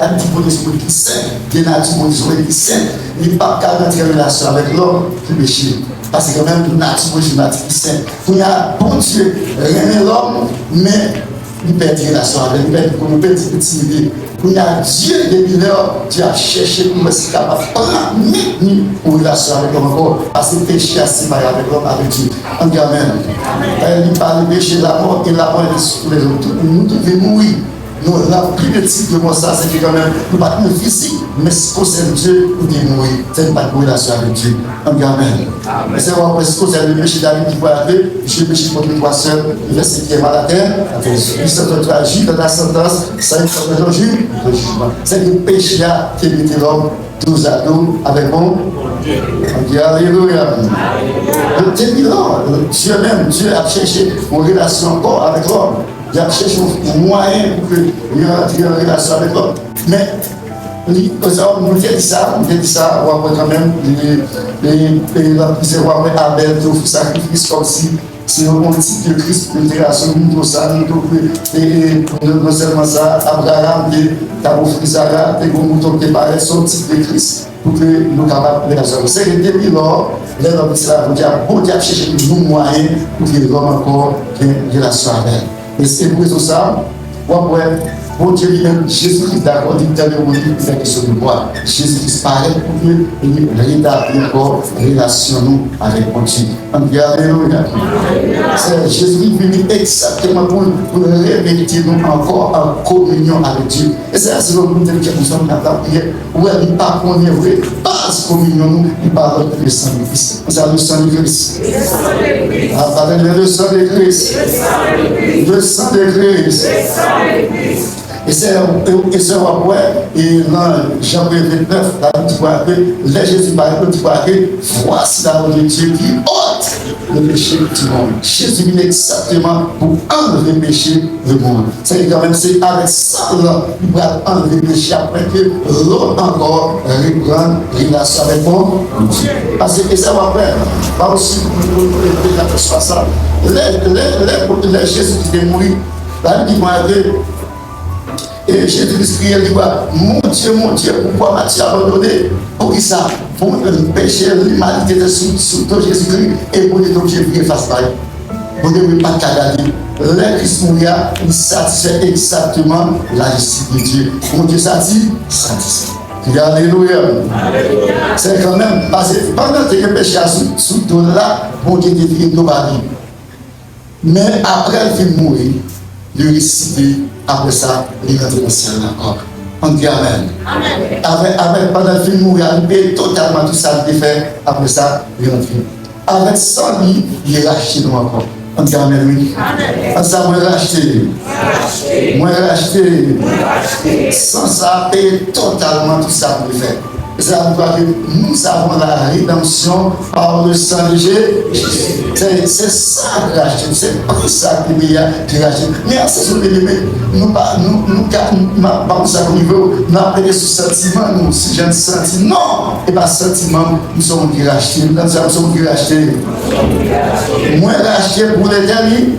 un petit peu d'esprit qui saint, des natures qui saint, il n'est pas qu'à rentrer en relation avec l'homme qui péché. Parce que quand même, nature qui saint. Il y a bon Dieu, rien l'homme, mais il perd une relation avec lui, il perd une intimité. Il y a Dieu depuis l'heure, Dieu a cherché pour être capable de prendre une relation avec l'homme encore. Parce que le péché a séparé avec l'homme, avec Dieu. Amen. Il parle du péché de la mort et la mort est sur les autres. Nous devons mourir. Nous, la plus de type de ça, c'est que quand même, nous pas de physique, mais ce qu'on sait Dieu, nous devons mourir. C'est pas de relation avec Dieu. Amen. C'est vrai que ce qu'on sait le péché d'Adam qui peut arriver, je péché contre une poisson, le cinquième à la terre, il se agit dans la sentence, ça il faut le jugement. C'est le péché qui met l'homme tous à dos avec bon. Alléluia. Dieu même, Dieu a cherché une relation encore avec l'homme. Il a cherché un moyen pour qu'il entre en relation avec l'homme. Mais, on dit ça, on va quand même, on va Abel tout sacrifice comme si c'est un type de Christ, une relation, nous ça, non seulement ça, Abraham, qui a offert Sarah, des moutons qui paraissent son type de Christ, pour que nous capables de relation. C'est que depuis lors, l'homme Dieu a cherché un moyen pour que l'homme encore ait une relation avec elle. Et c'est pour ça, bon Dieu lui-même, Jésus-Christ d'accord, il dit dans le la question de moi. Jésus-Christ paraît pour que rétablir encore relation nous avec mon Dieu. Alléluia. C'est Jésus-Christ venu exactement pour réveiller nous encore en communion avec Dieu. Et c'est ce que nous devons dire, nous sommes dans la prière, où il ne parle pas de vrai, pas de communion, nous, il parle de le sang de Christ. C'est le sang de Christ. Le sang de Christ. Le sang de Christ. Et c'est un point, et dans Jean 29, là, Jésus parle, il parle que voici la volonté de Dieu qui ôte le péché du monde. Jésus vient exactement pour enlever le péché du monde. C'est quand même, c'est avec ça, il va enlever le péché après que l'autre encore reprend relation avec mon Dieu. Parce que ça va faire, pas aussi pour ça. Les Jésus qui est mort, là, il va aller. Et Jésus-Christ criait, il dit, mon Dieu, pourquoi m'as-tu abandonné? Pour qui ça? Pour le péché, l'humanité de sous toi, Jésus-Christ, et pour les autres, Jésus face à lui. Pour ne pas regarder. Le Christ mourir, il satisfait exactement la justice de Dieu. Mon Dieu satisfait? Satisfait. Alléluia. C'est quand même, parce que pendant que le péché est sous toi là, mon Dieu devient nos maris. Mais après, il fait mourir, il récite. Après ça, il est rentré dans le ciel encore. On dit Amen. Avec pendant le film, il a payé totalement tout ça qu'il fait. Après ça, il est rentré. Avec 100 000, il est racheté nous encore. On dit Amen, oui. Ça, moi, racheté. Moi, racheté. Sans ça, payer totalement tout ça qu'il fait. Ça veut dire que nous avons la rédemption par le sang de Jésus. C'est ça que racheter, c'est pas ça que racheter. Mais à ce moment-là, nous pas ça au niveau, nous appelons ce sentiment, nous, si j'ai un sentiment, non, et pas sentiment, nous sommes qui racheter, nous sommes qui racheter. Moi, racheter pour l'éternité,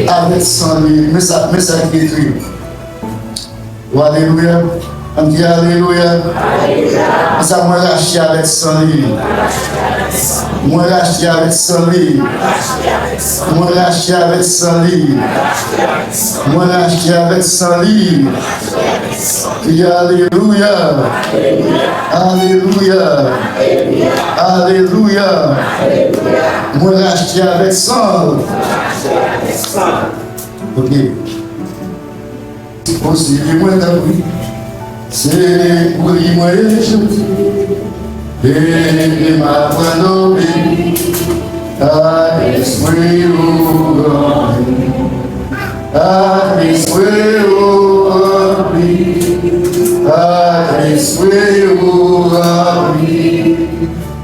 avec sang, mais ça est écrit. Alléluia. On dit Alléluia. Ça m'a racheté avec 100 livres. Moi racheté avec 100 livres. Moi racheté avec 100 livres. Moi racheté avec 100 livres. Alléluia. Alléluia. Alléluia. Moi racheté avec 100. Ok. Aussi, moi d'abord. C'est pour moi et ma voix I swear, I swear,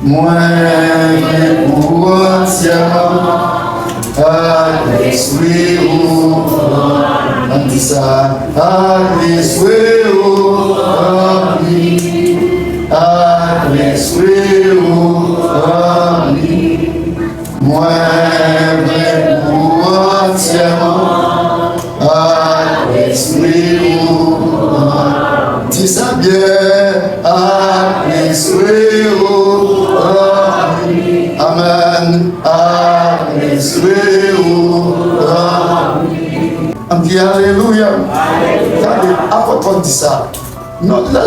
moi pour I swear, on dit ça, I swear, I swear, moi pour I swear, à l'esprit. Amen. À l'esprit. On dit Alléluia. Après qu'on dit ça, non, là,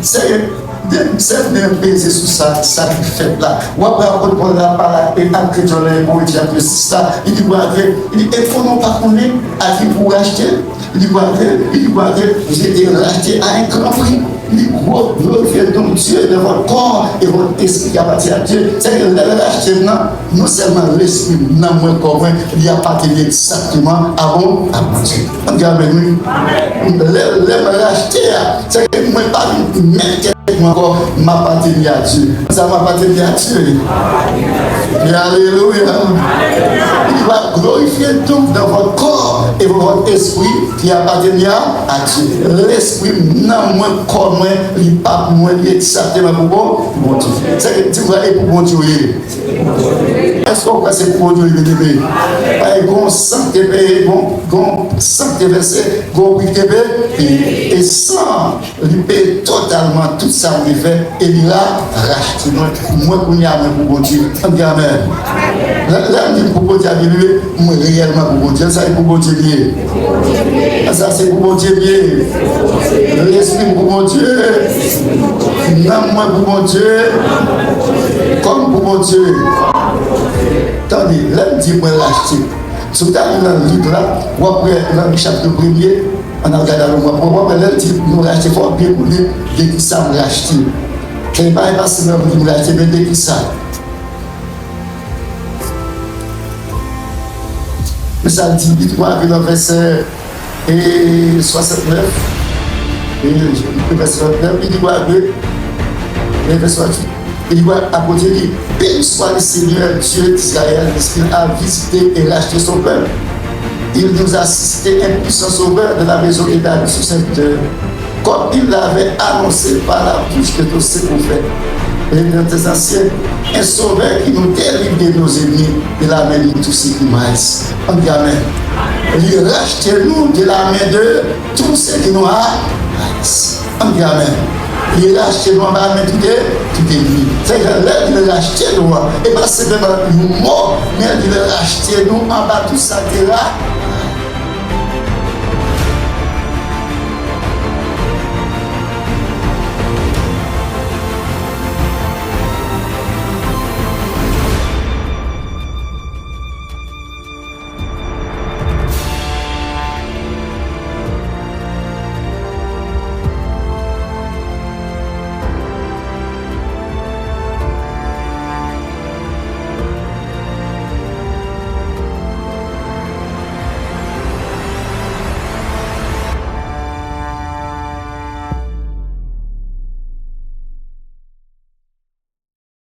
c'est de peser sur ça, ça qui fait là. Ou après, on a parlé et un chrétien, pour dire que c'est ça. Il dit, il dit, il faut non pas connaître à qui vous acheter. Il dit, vous avez racheté à un grand prix. Il dit, glorifiez donc Dieu de votre corps et votre esprit appartient à Dieu. C'est que l'acheter maintenant, non seulement l'esprit, non moins corps, il appartient exactement à Dieu. On dit, Amen. L'acheter, c'est que moi, pas mettre encore m'appartenir à Dieu. Ça m'appartient à Dieu. Et alléluia. Il va glorifier donc dans votre corps et votre esprit qui appartient à Dieu. L'esprit, non moins corps, moins, il n'est pas moins exactement pour bon Dieu. C'est que tu vas être pour bon Dieu. Est-ce qu'on va c'est pour Dieu bébé? Par exemple, santé versé, et sans lui payer totalement tout ça on fait et il a racheté moi qu'on y a pour bon Dieu. Amen. Là on dit pour bon Dieu moi réellement pour bon Dieu ça c'est pour bon Dieu bien. Ça c'est pour bon Dieu bien. L'esprit pour bon Dieu. Non moi pour bon Dieu. Comme pour mon Dieu. Attendez, là, on dit moi l'acheter. Si vous avez dans le livre là, ou après, dans le chapitre premier, on a regardé le mois. Ou après, là, on dit nous l'acheter, il faut bien pour lui, dès qu'il ça, nous l'acheter. Il ne va pas seulement pour nous l'acheter, mais dès qu'il ça. Mais ça dit, dites-moi que dans le verset 69, le verset 69, il dit quoi le verset 68. Il doit à côté de lui, béni soit le Seigneur Dieu d'Israël, puisqu'il a visité et racheté son peuple. Il nous a assisté un puissant sauveur de la maison et David sur serviteur, comme il l'avait annoncé par la bouche de tous ses prophètes. Et dans tes anciens, un sauveur qui nous délivre de nos ennemis de la main de tous ceux qui maïs. On dit Amen. Il rachète nous de la main de tous ceux qui nous haïssent. On dit Amen. Il a acheté nous en bas, mais tout est lui. C'est que là, il a acheté nous. Et pas simplement nous morts, mais il a acheté nous en bas, tout ça qui est là.